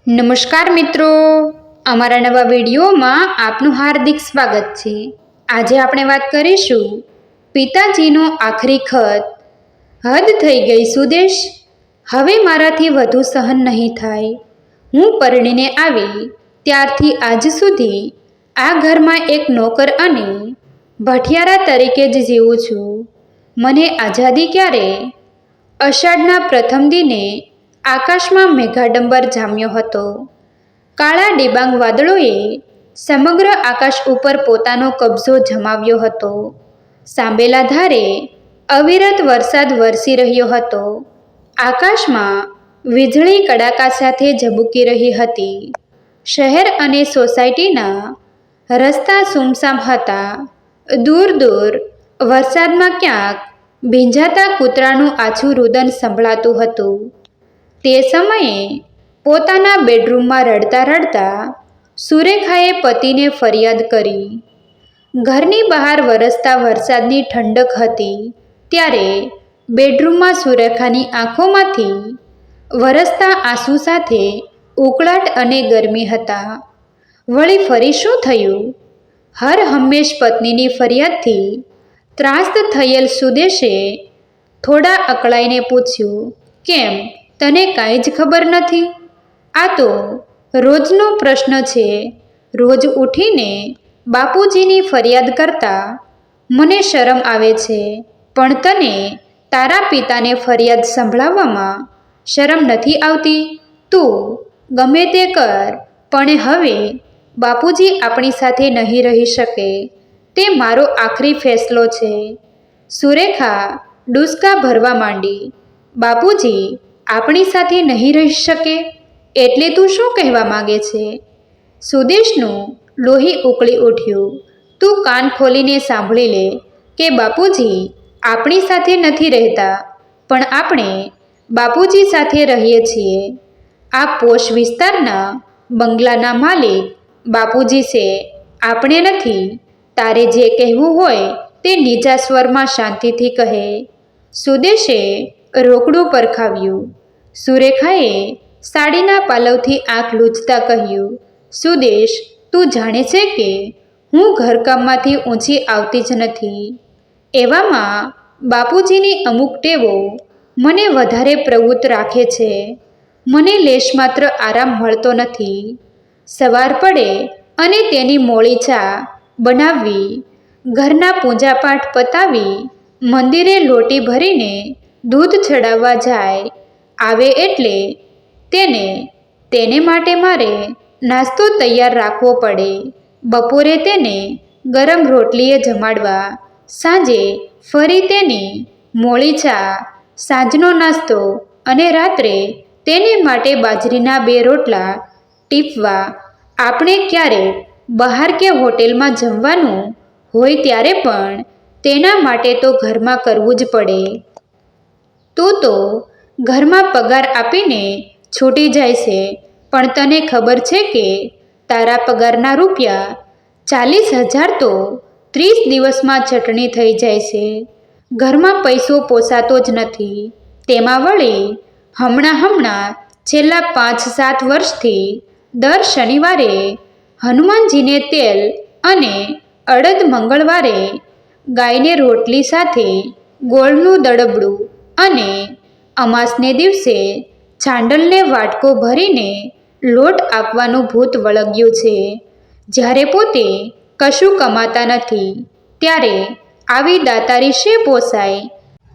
નમસ્કાર મિત્રો, અમારા નવા વિડીયોમાં આપનું હાર્દિક સ્વાગત છે। આજે આપણે વાત કરીશું પિતાજીનો આખરી ખત। હદ થઈ ગઈ સુદેશ, હવે મારાથી વધુ સહન નહીં થાય। હું પરણીને આવી ત્યારથી આજ સુધી આ ઘરમાં એક નોકર અને ભઠિયારા તરીકે જ જીવું છું। મને આઝાદી ક્યારે? અષાઢના પ્રથમ દિને આકાશમાં મેઘાડંબર જામ્યો હતો। કાળા ડિબાંગ વાદળોએ સમગ્ર આકાશ ઉપર પોતાનો કબજો જમાવ્યો હતો। સાંબેલા ધારે અવિરત વરસાદ વરસી રહ્યો હતો। આકાશમાં વીજળી કડાકા સાથે ઝબૂકી રહી હતી। શહેર અને સોસાયટીના રસ્તા સૂમસામ હતા। દૂર દૂર વરસાદમાં ક્યાંક ભીંજાતા કૂતરાનું આછું રુદન સંભળાતું હતું। તે સમયે પોતાના બેડરૂમમાં રડતા રડતા સુરેખાએ પતિને ફરિયાદ કરી। ઘરની બહાર વરસતા વરસાદની ઠંડક હતી, ત્યારે બેડરૂમમાં સુરેખાની આંખોમાંથી વરસતા આંસુ સાથે ઉકળાટ અને ગરમી હતા। વળી ફરી શું થયું? હર હંમેશ પત્નીની ફરિયાદથી ત્રાસ્ત થયેલ સુદેશે થોડા અકળાઈને પૂછ્યું, કેમ, તને કાંઈ જ ખબર નથી? આ તો રોજનો પ્રશ્ન છે। રોજ ઉઠીને બાપુજીની ફરિયાદ કરતા મને શરમ આવે છે, પણ તને તારા પિતાને ફરિયાદ સંભળાવવામાં શરમ નથી આવતી? તું ગમે તે કર, પણ હવે બાપુજી આપણી સાથે નહીં રહી શકે। તે મારો આખરી ફેસલો છે। સુરેખા ડૂસકા ભરવા માંડી। બાપુજી આપણી સાથે નહીં રહી શકે એટલે તું શું કહેવા માંગે છે? સુદેશનું લોહી ઉકળી ઉઠ્યું। તું કાન ખોલીને સાંભળી લે કે બાપુજી આપણી સાથે નથી રહેતા, પણ આપણે બાપુજી સાથે રહીએ છીએ। આ પોશ વિસ્તારના બંગલાના માલિક બાપુજી છે, આપણે નથી। તારે જે કહેવું હોય તે નીચા સ્વરમાં શાંતિથી કહે। સુદેશે રોકડું પરખાવ્યું। સુરેખાએ સાડીના પાલવથી આંખ લૂછતા કહ્યું, સુદેશ, તું જાણે છે કે હું ઘરકામમાંથી ઊંચી આવતી જ નથી। એવામાં બાપુજીની અમુક ટેવો મને વધારે પ્રવૃત્ત રાખે છે। મને લેશમાત્ર આરામ મળતો નથી। સવાર પડે અને તેની મોળી ચા બનાવવી, ઘરના પૂજાપાઠ પતાવી મંદિરે લોટી ભરીને દૂધ ચડાવવા જાય, આવે એટલે તેને માટે મારે નાસ્તો તૈયાર રાખવો પડે। બપોરે તેને ગરમ રોટલીએ જમાડવા, સાંજે ફરી તેની મોળી ચા, સાંજનો નાસ્તો અને રાત્રે તેને માટે બાજરીના 2 રોટલા ટીપવા। આપણે ક્યારેક બહાર કે હોટેલમાં જમવાનું હોય ત્યારે પણ તેના માટે તો ઘરમાં કરવું જ પડે। તું તો ઘરમાં પગાર આપીને છૂટી જાય છે, પણ તને ખબર છે કે તારા પગારના રૂપિયા 40,000 તો 30 દિવસમાં ચટણી થઈ જાય છે। ઘરમાં પૈસો પોસાતો જ નથી। તેમાં વળી હમણાં છેલ્લા 5-7 વર્ષથી દર શનિવારે હનુમાનજીને તેલ અને અડદ, મંગળવારે ગાયને રોટલી સાથે ગોળનું દળબડું અને અમાસને દિવસે છાંડલને વાટકો ભરીને લોટ આપવાનું ભૂત વળગ્યું છે। જ્યારે પોતે કશું કમાતા નથી ત્યારે આવી દાતારી શે પોસાય?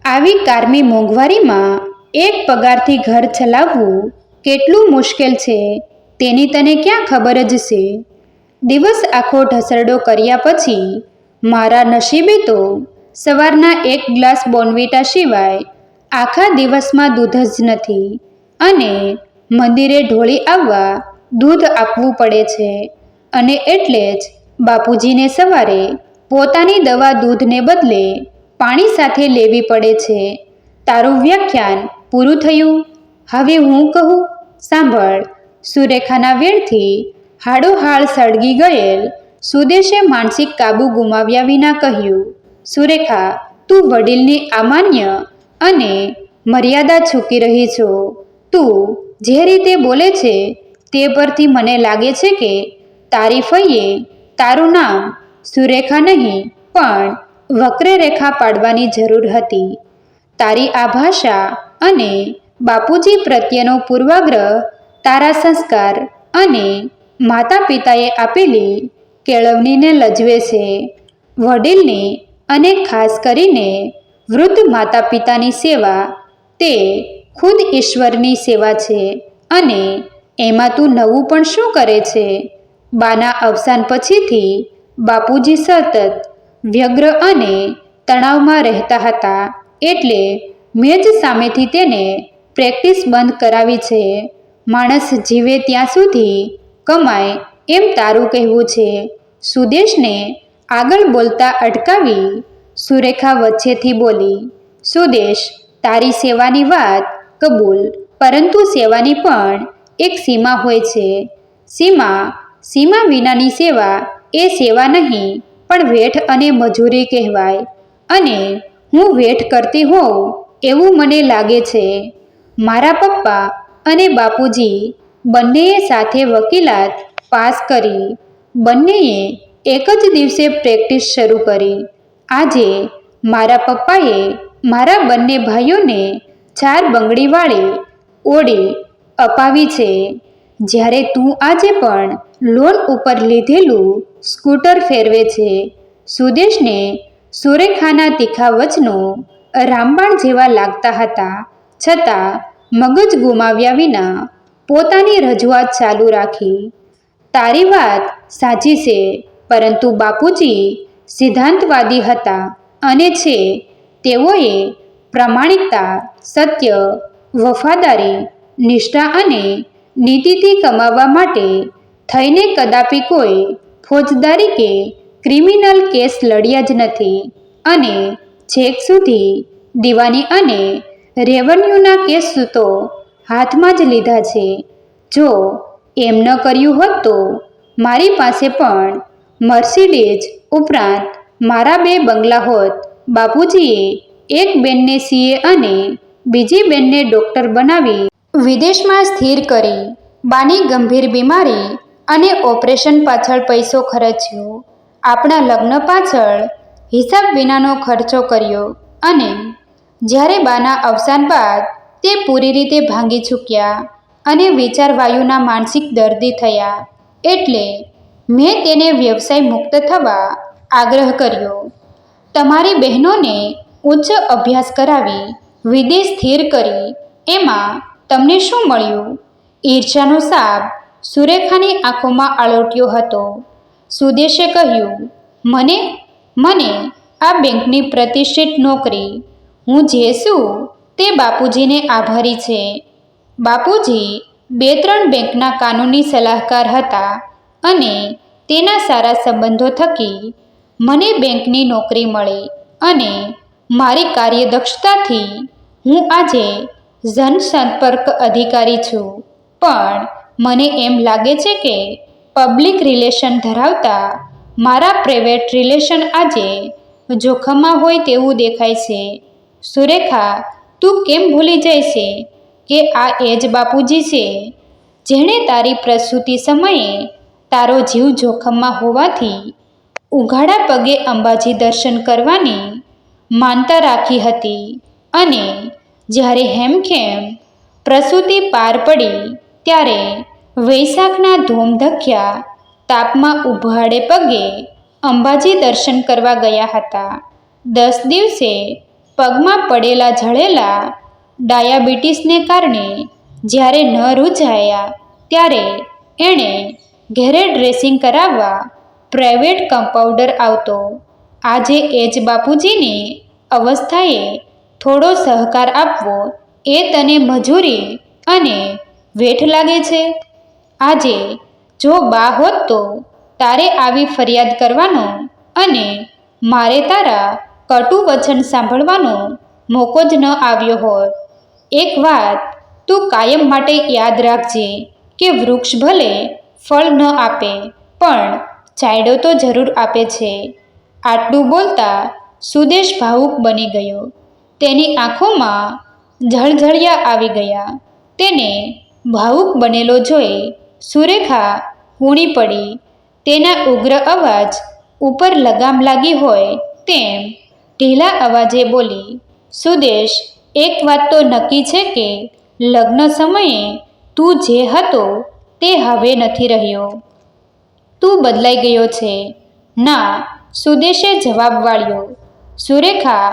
આવી કારમી મોંઘવારીમાં એક પગારથી ઘર ચલાવવું કેટલું મુશ્કેલ છે તેની તને ક્યાં ખબર જ છે? દિવસ આખો ઢસરડો કર્યા પછી મારા નસીબે તો સવારના 1 ગ્લાસ બોર્નવિટા સિવાય આખા દિવસમાં દૂધ જ નથી, અને મંદિરે ઢોળી આવવા દૂધ આપવું પડે છે, અને એટલે જ બાપુજીને સવારે પોતાની દવા દૂધને બદલે પાણી સાથે લેવી પડે છે। તારું વ્યાખ્યાન પૂરું થયું। હવે હું કહું, સાંભળ। સુરેખાના વેણથી હાડોહાડ સળગી ગયેલ સુદેશે માનસિક કાબુ ગુમાવ્યા વિના કહ્યું, સુરેખા, તું વડીલની અમાન્ય અને મર્યાદા ચૂકી રહી છો। તું જે રીતે બોલે છે તે પરથી મને લાગે છે કે તારી ફઈએ તારું નામ સુરેખા નહીં પણ વક્રરેખા પાડવાની જરૂર હતી. તારી આ ભાષા અને બાપુજી પ્રત્યેનો પૂર્વાગ્રહ તારા સંસ્કાર અને માતા પિતાએ આપેલી કેળવણીને લજવે છે. વડીલને અને ખાસ કરીને વૃદ્ધ માતા પિતાની સેવા તે ખુદ ઈશ્વરની સેવા છે. અને એમાં તું નવું પણ શું કરે છે? બાના અવસાન પછીથી બાપુજી સતત વ્યગ્ર અને તણાવમાં રહેતા હતા, એટલે મેં જ સામેથી તેને પ્રેક્ટિસ બંધ કરાવી છે. માણસ જીવે ત્યાં સુધી કમાય એમ તારું કહેવું છે. સુદેશને આગળ બોલતા અટકાવી સુરેખા વચ્ચેથી બોલી. સુદેશ, તારી સેવાની વાત કબૂલ, પરંતુ સેવાની પણ એક સીમા હોય છે. સીમા વિનાની સેવા એ સેવા નહીં પણ વેઠ અને મજૂરી કહેવાય. અને હું વેઠ કરતી હોઉં એવું મને લાગે છે. મારા પપ્પા અને બાપુજી બંનેએ સાથે વકીલાત પાસ કરી. બંનેએ એક જ દિવસે પ્રેક્ટિસ શરૂ કરી. આજે મારા પપ્પાએ મારા બંને ભાઈઓને 4 બંગડીવાળી ઓડી અપાવી છે, જ્યારે તું આજે પણ લોન ઉપર લીધેલું સ્કૂટર ફેરવે છે. સુદેશને સુરેખાના તીખા વચનો રામબાણ જેવા લાગતા હતા, છતાં મગજ ગુમાવ્યા વિના પોતાની રજૂઆત ચાલુ રાખી. તારી વાત સાચી છે, પરંતુ બાપુજી સિદ્ધાંતવાદી હતા અને છે. તેઓએ પ્રામાણિકતા, સત્ય, વફાદારી, નિષ્ઠા અને નીતિથી કમાવા માટે થઈને કદાપી કોઈ ફોજદારી કે ક્રિમિનલ કેસ લડ્યા જ નથી, અને છેક સુધી દીવાની અને રેવન્યુના કેસ તો હાથમાં જ લીધા છે. જો એમ ન કર્યું હોત તો મારી પાસે પણ મર્સિડીઝ ઉપરાંત મારા 2 બંગલા હોત. બાપુજીએ એક બેનને સીએ અને બીજી બેનને ડૉક્ટર બનાવી વિદેશમાં સ્થિર કરી. બાની ગંભીર બીમારી અને ઓપરેશન પાછળ પૈસો ખર્ચ્યો. આપણા લગ્ન પાછળ હિસાબ વિનાનો ખર્ચો કર્યો. અને જ્યારે બાના અવસાન બાદ તે પૂરી રીતે ભાંગી ચૂક્યા અને વિચારવાયુના માનસિક દર્દી થયા, એટલે મેં તેને વ્યવસાય મુક્ત થવા આગ્રહ કર્યો. તમારી બહેનોને ઉચ્ચ અભ્યાસ કરાવી વિદેશ સ્થિર કરી, એમાં તમને શું મળ્યું? ઈર્ષ્યાનો સાપ સુરેખાની આંખોમાં આળોટ્યો હતો. સુદેશે કહ્યું, મને આ બેંકની પ્રતિષ્ઠિત નોકરી. હું જે છું તે બાપુજીને આભારી છે. બાપુજી 2-3 બેંકના કાનૂની સલાહકાર હતા અને તેના સારા સંબંધો થકી મને બેંકની નોકરી મળી, અને મારી કાર્યદક્ષતાથી હું આજે જનસંપર્ક અધિકારી છું. પણ મને એમ લાગે છે કે પબ્લિક રિલેશન ધરાવતા મારા પ્રાઇવેટ રિલેશન આજે જોખમમાં હોય તેવું દેખાય છે. સુરેખા, તું કેમ ભૂલી જાય છે કે આ એ જ બાપુજી છે જેણે તારી પ્રસૂતિ સમયે તારો જીવ જોખમમાં હોવાથી ઉઘાડા પગે અંબાજી દર્શન કરવાની માનતા રાખી હતી, અને જ્યારે હેમખેમ પ્રસૂતિ પાર પડી ત્યારે વૈશાખના ધોમધખ્યા તાપમાં ઉઘાડે પગે અંબાજી દર્શન કરવા ગયા હતા. 10 દિવસે પગમાં પડેલા ઝળેલા ડાયાબિટીસને કારણે જ્યારે ન રૂઝાયા ત્યારે એણે ઘરે ડ્રેસિંગ કરાવવા પ્રાઇવેટ કમ્પાઉન્ડર આવતો. આજે એ જ બાપુજીની અવસ્થાએ થોડો સહકાર આપવો એ તને મજૂરી અને વેઠ લાગે છે? આજે જો બા હોત તો તારે આવી ફરિયાદ કરવાનો અને મારે તારા કટુ વચન સાંભળવાનો મોકો જ ન આવ્યો હોત. એક વાત તું કાયમ માટે યાદ રાખજે કે વૃક્ષ ભલે ફળ ન આપે પણ છાંયડો તો જરૂર આપે છે. આટલું બોલતા સુદેશ ભાવુક બની ગયો. તેની આંખોમાં ઝળઝળિયા આવી ગયા. તેને ભાવુક બનેલો જોઈ સુરેખા હૂણી પડી. તેના ઉગ્ર અવાજ ઉપર લગામ લાગી હોય તેમ ઢીલા અવાજે બોલી, સુદેશ, એક વાત તો નક્કી છે કે લગ્ન સમયે તું જે હતો તે હવે નથી રહ્યો. તું બદલાઈ ગયો છે. ના, સુદેશે જવાબ વાળ્યો. સુરેખા,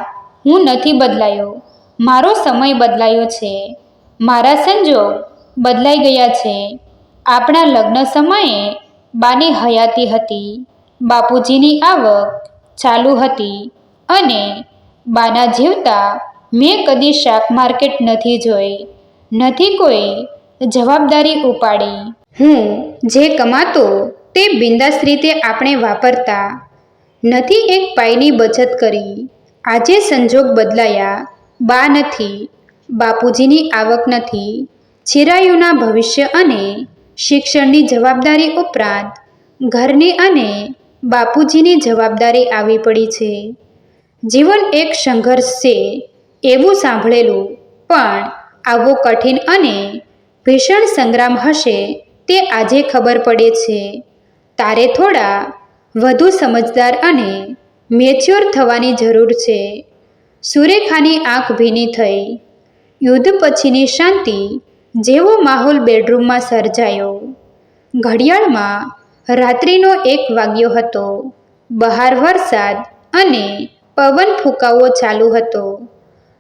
હું નથી બદલાયો. મારો સમય બદલાયો છે. મારા સંજોગ બદલાઈ ગયા છે. આપણા લગ્ન સમયે બાની હયાતી હતી. બાપુજીની આવક ચાલુ હતી અને બાના જીવતા મેં કદી શાક માર્કેટ નથી જોઈ, નથી કોઈ જવાબદારી ઉપાડી. હું જે કમાતો તે બિંદાસ રીતે આપણે વાપરતા. નથી એક પાઈની બચત કરી. આજે સંજોગ બદલાયા. બા નથી, બાપુજીની આવક નથી. ચિરાયુના ભવિષ્ય અને શિક્ષણની જવાબદારી ઉપરાંત ઘરની અને બાપુજીની જવાબદારી આવી પડી છે. જીવન એક સંઘર્ષ છે એવું સાંભળેલું, પણ આવો કઠિન અને ભીષણ સંગ્રામ હશે તે આજે ખબર પડે છે. તારે થોડા વધુ સમજદાર અને મેચ્યોર થવાની જરૂર છે. સુરેખાની આંખ ભીની થઈ. યુદ્ધ પછીની શાંતિ જેવો માહોલ બેડરૂમમાં સર્જાયો. ઘડિયાળમાં રાત્રિનો 1 વાગ્યો હતો. બહાર વરસાદ અને પવન ફૂંકાવો ચાલુ હતો.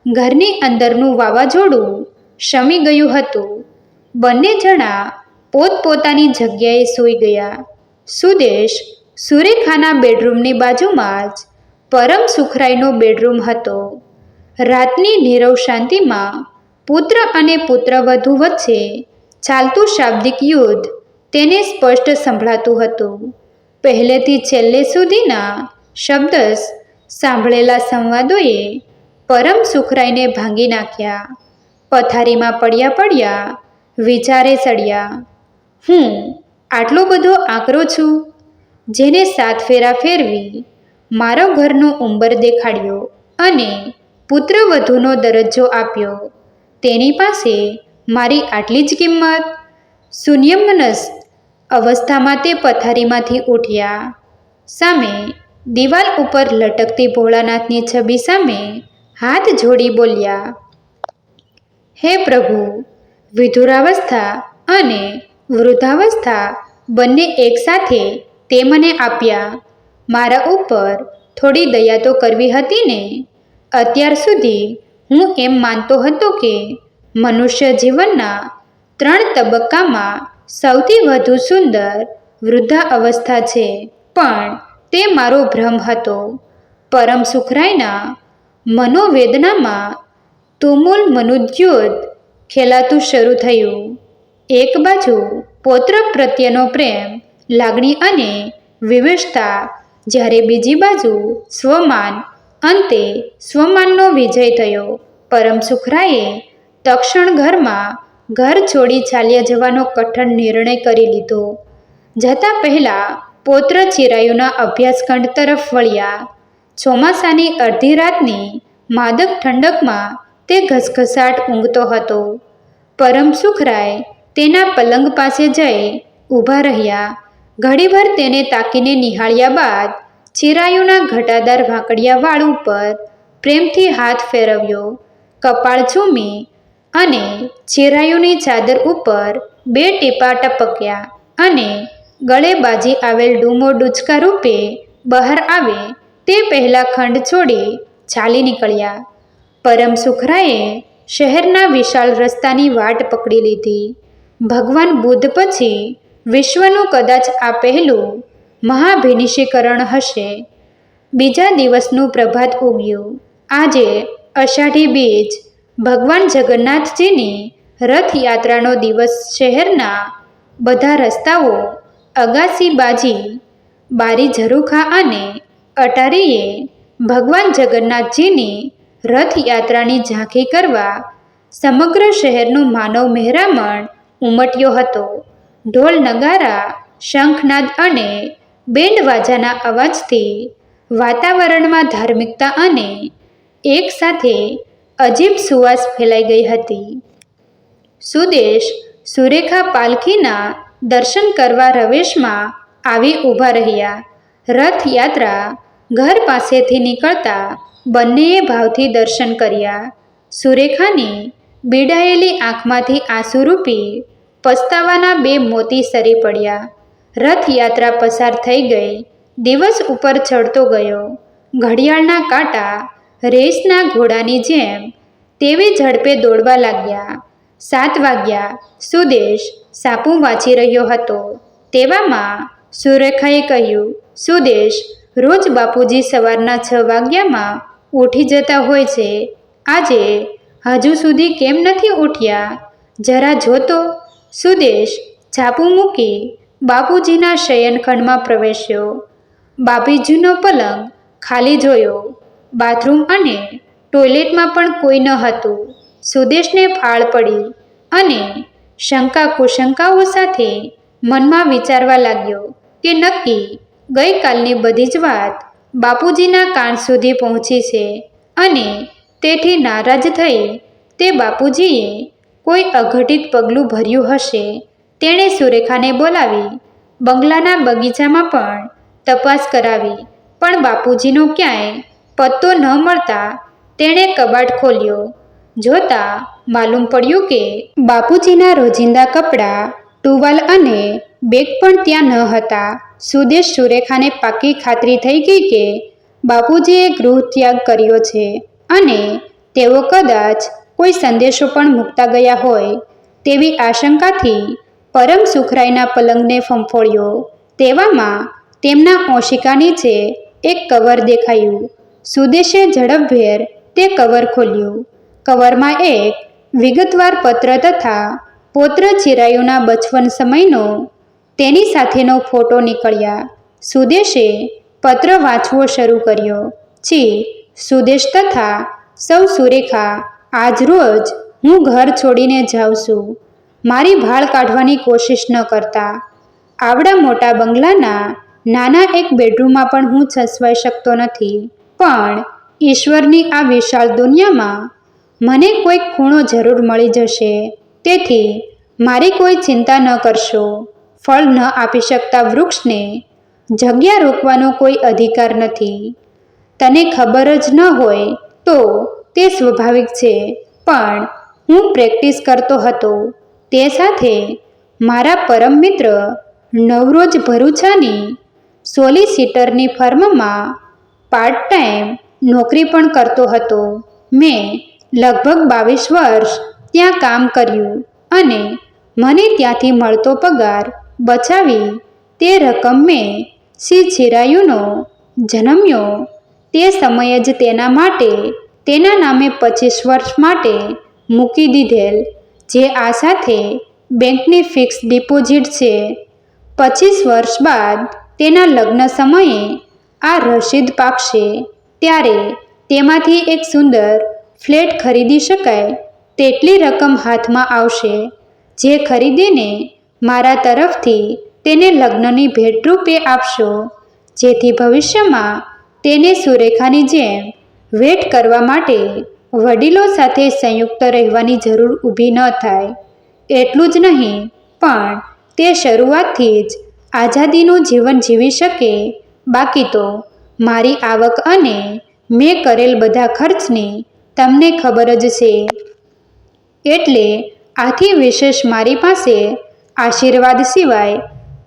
ઘરની અંદરનું વાવાઝોડું શમી ગયું હતું. બંને જણા પોતપોતાની જગ્યાએ સૂઈ ગયા. સુદેશ સુરેખાના બેડરૂમની બાજુમાં જ પરમ સુખરાયનો બેડરૂમ હતો. રાતની નીરવ શાંતિમાં પુત્ર અને પુત્રવધૂ વચ્ચે ચાલતું શાબ્દિક યુદ્ધ તેને સ્પષ્ટ સંભળાતું હતું. પહેલેથી છેલ્લે સુધીના શબ્દ સાંભળેલા સંવાદોએ પરમ સુખરાયને ભાંગી નાખ્યા. પથારીમાં પડ્યા પડ્યા વિચારે ચડ્યા. હું આટલો બધો આકરો છું, જેને 7 ફેરા ફેરવી મારો ઘરનો ઉંબર દેખાડ્યો અને પુત્રવધૂનો દરજ્જો આપ્યો, તેની પાસે મારી આટલી જ કિંમત? શૂન્યમનસ્ક અવસ્થામાં તે પથારીમાંથી ઉઠ્યા. સામે દિવાલ ઉપર લટકતી ભોળાનાથની છબી સામે હાથ જોડી બોલ્યા, હે પ્રભુ, વિધુરાવસ્થા અને વૃદ્ધાવસ્થા બંને એકસાથે તે મને આપ્યા. મારા ઉપર થોડી દયા તો કરવી હતી ને? અત્યાર સુધી હું એમ માનતો હતો કે મનુષ્ય જીવનના 3 તબક્કામાં સૌથી વધુ સુંદર વૃદ્ધાવસ્થા છે, પણ તે મારો ભ્રમ હતો. પરમ સુખરાયના મનોવેદનામાં તુમુલ મનુદ્યુત ખેલાતું શરૂ થયું. એક બાજુ પૌત્ર પ્રત્યેનો પ્રેમ, લાગણી અને વિવેશતા, જ્યારે બીજી બાજુ સ્વમાન. અંતે સ્વમાનનો વિજય થયો. પરમ સુખરાયે તક્ષણ ઘર છોડી ચાલ્યા જવાનો કઠણ નિર્ણય કરી લીધો. જતા પહેલા પૌત્ર ચિરાયુના અભ્યાસખંડ તરફ વળ્યા. ચોમાસાની અડધી રાતની માદક ઠંડકમાં તે ઘસઘસાટ ઊંઘતો હતો. પરમ સુખરાય તેના પલંગ પાસે જઈ ઊભા રહ્યા. ઘડીભર તેને તાકીને નિહાળ્યા બાદ ચિરાયુના ઘટાદાર વાંકડિયા વાળ ઉપર પ્રેમથી હાથ ફેરવ્યો. કપાળ ચૂમી અને ચિરાયુની ચાદર ઉપર 2 ટીપાં ટપક્યા અને ગળે બાજી આવેલ ડૂમો ડૂચકા રૂપે બહાર આવે તે પહેલા ખંડ છોડી ચાલી નીકળ્યા. પરમ સુખરાયે શહેરના વિશાળ રસ્તાની વાટ પકડી લીધી. ભગવાન બુદ્ધ પછી વિશ્વનું કદાચ આ પહેલું મહાભિનિષીકરણ હશે. બીજા દિવસનું પ્રભાત ઉગ્યું. આજે અષાઢી બીજ, ભગવાન જગન્નાથજીની રથયાત્રાનો દિવસ. શહેરના બધા રસ્તાઓ, અગાસી, બારી ઝરૂખા અને અટારીએ ભગવાન જગન્નાથજીની રથયાત્રાની ઝાંખી કરવા સમગ્ર શહેરનું માનવ મહેરામણ ઉમટ્યો હતો. ઢોલ નગારા, શંખનાદ અને બેન્ડ વાજાના અવાજથી વાતાવરણમાં ધાર્મિકતા અને એકસાથે અજીબ સુવાસ ફેલાઈ ગઈ હતી. સુદેશ સુરેખા પાલખીના દર્શન કરવા રવેશમાં આવી ઊભા રહ્યા. રથયાત્રા ઘર પાસેથી નીકળતા બંનેએ ભાવથી દર્શન કર્યા. સુરેખાની બીડાયેલી આંખમાંથી આંસુરૂપી પસ્તાવાના 2 મોતી સરી પડ્યા. રથયાત્રા પસાર થઈ ગઈ. દિવસ ઉપર ચડતો ગયો. ઘડિયાળના કાંટા રેસના ઘોડાની જેમ તેવી ઝડપે દોડવા લાગ્યા. 7 વાગ્યા. સુદેશ સાપું વાંચી રહ્યો હતો. તેવામાં સુરેખાએ કહ્યું, સુદેશ, રોજ બાપુજી સવારના 6 વાગ્યામાં ઉઠી જતા હોય છે. આજે હજુ સુધી કેમ નથી ઉઠ્યા? જરા જોતો. સુદેશ છાપું મૂકી બાપુજીના શયનખંડમાં પ્રવેશ્યો. બાપુજીનો પલંગ ખાલી જોયો. બાથરૂમ અને ટોયલેટમાં પણ કોઈ ન હતું. સુદેશને ફાળ પડી અને શંકા કુશંકાઓ સાથે મનમાં વિચારવા લાગ્યો કે નક્કી ગઈકાલની બધી જ વાત બાપુજીના કાન સુધી પહોંચી છે અને તેથી નારાજ થઈ તે બાપુજીએ કોઈ અઘટિત પગલું ભર્યું હશે. તેણે સુરેખાને બોલાવી બંગલાના બગીચામાં પણ તપાસ કરાવી, પણ બાપુજીનો ક્યાંય પત્તો ન મળતા તેણે કબાટ ખોલ્યો. જોતા માલુમ પડ્યું કે બાપુજીના રોજિંદા કપડાં, ટુવાલ અને બેગ પણ ત્યાં ન હતા. સુદેશ સુરેખાને પાકી ખાતરી થઈ ગઈ કે બાપુજીએ ગૃહત્યાગ કર્યો છે અને તેઓ કદાચ કોઈ સંદેશો પણ મૂકતા ગયા હોય તેવી આશંકાથી પરમ સુખરાયના પલંગને ફંફોળ્યો. તેવામાં તેમના ઓશિકા નીચે એક કવર દેખાયું. સુદેશે ઝડપભેર તે કવર ખોલ્યું. કવરમાં એક વિગતવાર પત્ર તથા પૌત્ર ચિરાયુના બચપન સમયનો તેની સાથેનો ફોટો નીકળ્યા. સુદેશે પત્ર વાંચવો શરૂ કર્યો. છી, સુદેશ તથા સૌ સુરેખા, આજ રોજ હું ઘર છોડીને જાઉં છું. મારી ભાળ કાઢવાની કોશિશ ન કરતા. આવડા મોટા બંગલાના નાના એક બેડરૂમમાં પણ હું છસવાઈ શકતો નથી, પણ ઈશ્વરની આ વિશાળ દુનિયામાં મને કોઈક ખૂણો જરૂર મળી જશે. તેથી મારી કોઈ ચિંતા ન કરશો. ફળ ન આપી શકતા વૃક્ષને જગ્યા રોકવાનો કોઈ અધિકાર નથી. તને ખબર જ ન હોય તો તે સ્વાભાવિક છે, પણ હું પ્રેક્ટિસ કરતો હતો. તે સાથે મારા પરમ મિત્ર નવરોજ ભરૂચાની સોલિસિટરની ફર્મમાં પાર્ટ ટાઈમ નોકરી પણ કરતો હતો. મેં લગભગ 22 વર્ષ ત્યાં કામ કર્યું અને મને ત્યાંથી મળતો પગાર બચાવી તે રકમ મેં શ્રી ચિરાયુનો જન્મ્યો તે સમયે જ તેના માટે તેના નામે 25 વર્ષ માટે મૂકી દીધેલ, જે આ સાથે બેંકની ફિક્સ ડિપોઝિટ છે. 25 વર્ષ બાદ તેના લગ્ન સમયે આ રસીદ પાકશે ત્યારે તેમાંથી એક સુંદર ફ્લેટ ખરીદી શકાય તેટલી રકમ હાથમાં આવશે, જે ખરીદીને મારા તરફથી તેને લગ્નની ભેટ રૂપે આપશો, જેથી ભવિષ્યમાં તેને સુરેખાની જેમ વેટ કરવા માટે વડીલો સાથે સંયુક્ત રહેવાની જરૂર ઊભી ન થાય. એટલું જ નહીં, પણ તે શરૂઆતથી જ આઝાદીનું જીવન જીવી શકે. બાકી તો મારી આવક અને મેં કરેલ બધા ખર્ચની તમને ખબર જ છે. એટલે આથી વિશેષ મારી પાસે આશીર્વાદ સિવાય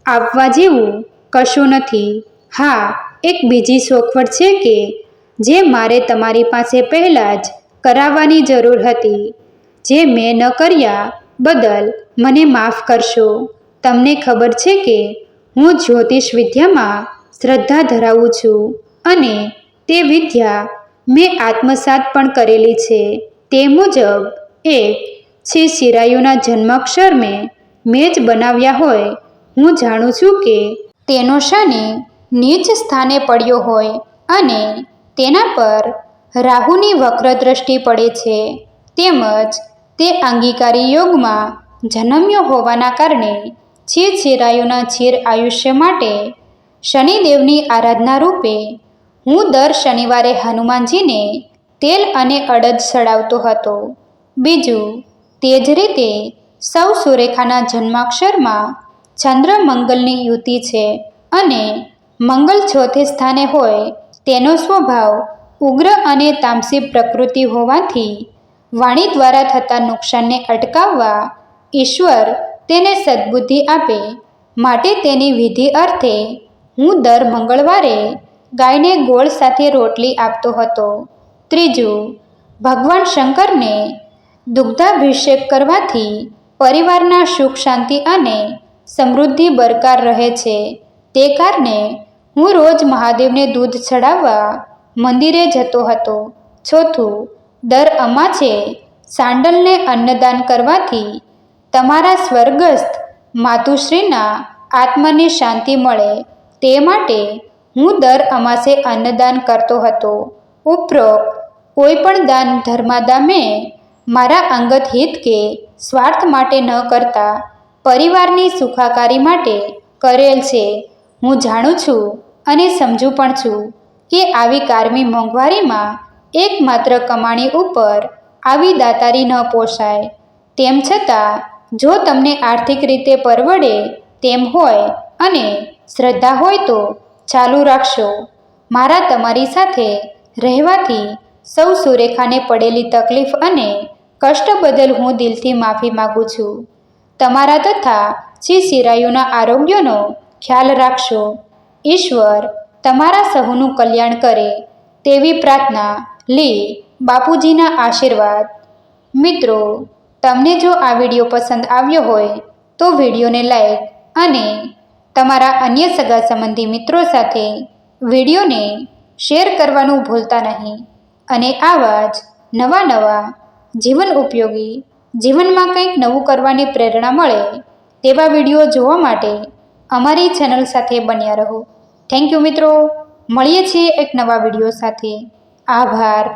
આપવા જેવું કશું નથી. હા, એક બીજી સોખવટ છે કે જે મારે તમારી પાસે પહેલાં જ કરાવવાની જરૂર હતી, જે મેં ન કર્યા બદલ મને માફ કરશો. તમને ખબર છે કે હું જ્યોતિષ વિદ્યામાં શ્રદ્ધા ધરાવું છું અને તે વિદ્યા મેં આત્મસાત પણ કરેલી છે. તે મુજબ એક શ્રી ચિરાયુના જન્માક્ષર મેં જ બનાવ્યા હોય. હું જાણું છું કે તેનો શનિ નીચ સ્થાને પડ્યો હોય અને તેના પર રાહુની વક્ર દ્રષ્ટિ પડે છે. તેમજ તે અંગીકારી યોગમાં જન્મ્યો હોવાના કારણે ચિરાયુના ચિર આયુષ્ય માટે શનિદેવની આરાધના રૂપે હું દર શનિવારે હનુમાનજીને તેલ અને અડદ ચડાવતો હતો. બીજું, તે જ રીતે સૌ સુરેખાના જન્માક્ષરમાં ચંદ્ર મંગલની યુતિ છે અને મંગલ ચોથે સ્થાને હોય તેનો સ્વભાવ ઉગ્ર અને તામસી પ્રકૃતિ હોવાથી વાણી દ્વારા થતા નુકસાનને અટકાવવા ઈશ્વર તેને સદ્બુદ્ધિ આપે માટે તેની વિધિ અર્થે હું દર મંગળવારે ગાયને ગોળ સાથે રોટલી આપતો હતો. ત્રીજું, ભગવાન શંકરને દુગ્ધાભિષેક કરવાથી પરિવારના સુખ શાંતિ અને સમૃદ્ધિ બરકરાર રહે છે. તે કારણે હું રોજ મહાદેવને દૂધ ચડાવવા મંદિરે જતો હતો. ચોથું, દર અમાસે સાંડલને અન્નદાન કરવાથી તમારા સ્વર્ગસ્થ માતુશ્રીના આત્માને શાંતિ મળે તે માટે હું દર અમાસે અન્નદાન કરતો હતો. ઉપરોક્ત કોઈ પણ દાન ધર્માદા મારા અંગત હિત કે સ્વાર્થ માટે ન કરતા પરિવારની સુખાકારી માટે કરેલ છે. હું જાણું છું અને સમજુ પણ છું કે આવી કારમી મોંઘવારીમાં એકમાત્ર કમાણી ઉપર આવી દાતારી ન પોસાય. તેમ છતાં જો તમને આર્થિક રીતે પરવડે તેમ હોય અને શ્રદ્ધા હોય તો ચાલુ રાખશો. મારા તમારી સાથે રહેવાથી સૌ સુરેખાને પડેલી તકલીફ અને કષ્ટ બદલ હું દિલથી માફી માગું છું. તમારા તથા ચિરચિરાયુના આરોગ્યનો ખ્યાલ રાખશો. ઈશ્વર તમારા સહુનું કલ્યાણ કરે તેવી પ્રાર્થના. લી બાપુજીના આશીર્વાદ. મિત્રો, તમને જો આ વિડીયો પસંદ આવ્યો હોય તો વિડીયોને લાઈક અને તમારા અન્ય સગા સંબંધી મિત્રો સાથે વિડીયોને શેર કરવાનું ભૂલતા નહીં. અને આવા જ નવા જીવન ઉપયોગી, જીવનમાં કંઈક નવું કરવાની પ્રેરણા મળે તેવા વિડીયો જોવા માટે અમારી ચેનલ સાથે બન્યા રહો. થેન્ક યુ મિત્રો. મળીએ છીએ એક નવા વિડીયો સાથે. આભાર.